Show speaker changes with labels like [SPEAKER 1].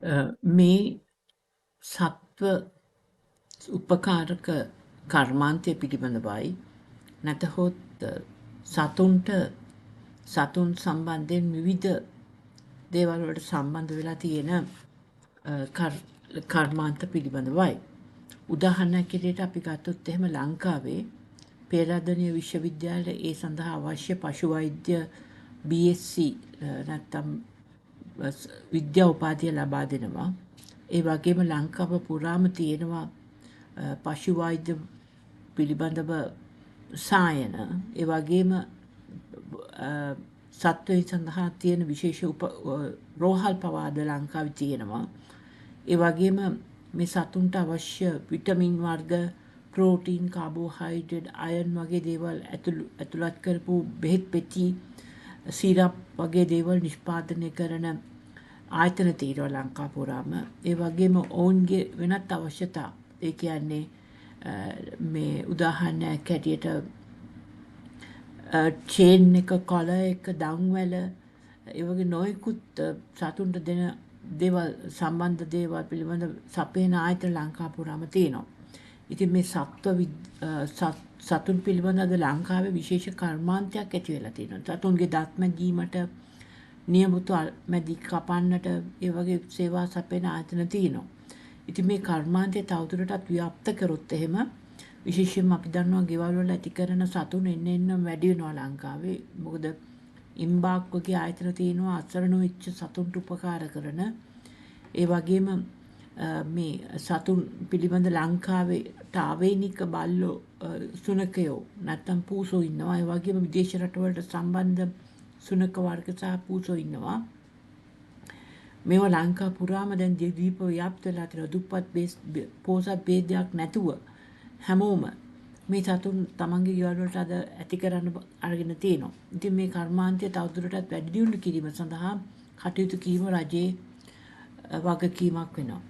[SPEAKER 1] මේ සත්ව උපකාරක කර්මාන්තය පිළිබඳවයි නැතහොත් සතුන්ට සතුන් සම්බන්ධයෙන් විවිධ දේවල් වලට සම්බන්ධ වෙලා තියෙන කර්මාන්ත පිළිබඳවයි. උදාහරණයක් විදිහට අපි ගත්තොත් එහෙම ලංකාවේ පේරාදෙණිය විශ්වවිද්‍යාලයේ ඒ සඳහා අවශ්‍ය පශු වෛද්‍ය BSc නැත්නම් විද්‍යා උපාධිය ලබා දෙනවා. ඒ වගේම ලංකාව පුරාම තියෙනවා පශු වෛද්‍ය පිළිබඳව සායන. ඒ වගේම සත්වයන් සඳහා තියෙන විශේෂ රෝහල් පවාද ලංකාවේ තියෙනවා. ඒ වගේම මේ සතුන්ට අවශ්‍ය විටමින් වර්ග, ප්‍රෝටීන්, කාබෝහයිඩ්‍රේට්, අයර්න් වගේ දේවල් ඇතුළත් කරපු බෙහෙත් පෙති, සිරප් වගේ දේවල් නිෂ්පාදනය කරන ආයතන තියෙනවා ලංකාව පුරාම. ඒ වගේම ඔවුන්ගේ වෙනත් අවශ්‍යතා, ඒ කියන්නේ මේ උදාහරණයක් හැටියට චේන් එක, කොළ එක, දන්වැල, ඒ වගේ නොයෙකුත් සතුන්ට දෙන දේවල් සම්බන්ධ දේවල් පිළිබඳ සපයන ආයතන ලංකාව පුරාම තියෙනවා. ඉතින් මේ සතුන් පිළිබඳව ලංකාවේ විශේෂ කර්මාන්තයක් ඇති වෙලා තියෙනවා. සතුන්ගේ දත් මැදීමට, නියමිත මැදි කපන්නට ඒ වගේ සේවා සපයන ආයතන තියෙනවා. ඉතින් මේ කර්මාන්තය තවදුරටත් ව්‍යාප්ත කරොත් එහෙම විශේෂයෙන්ම අපි දන්නවා ගෙවල් වල ඇති කරන සතුන් එන්න වැඩි වෙනවා ලංකාවේ. මොකද ඉම්බාක් වගේ ආයතන තියෙනවා අසරණ වෙච්ච සතුන්ට උපකාර කරන. ඒ වගේම මේ සතුන් පිළිබඳ ලංකාවේ ආවේනික බල්ලෝ, සුනකයෝ නැත්නම් පූසෝ ඉන්නවා. ඒ වගේම විදේශ රටවලට සම්බන්ධ සුනක වර්ග සහ පූසෝ ඉන්නවා. මේවා ලංකාව පුරාම දැන් දීප ව්‍යාප්ත වෙලා තියෙනවා. දුප්පත් පොහොසත් ભેදයක් නැතුව හැමෝම මේ සතුන් තමන්ගේ ගෙවල් වලට අද ඇති කරන්න අරගෙන තියෙනවා. ඉතින් මේ කර්මාන්තය තවදුරටත් වැඩි දියුණු කිරීම සඳහා කටයුතු කිරීම රජයේ වගකීමක් වෙනවා.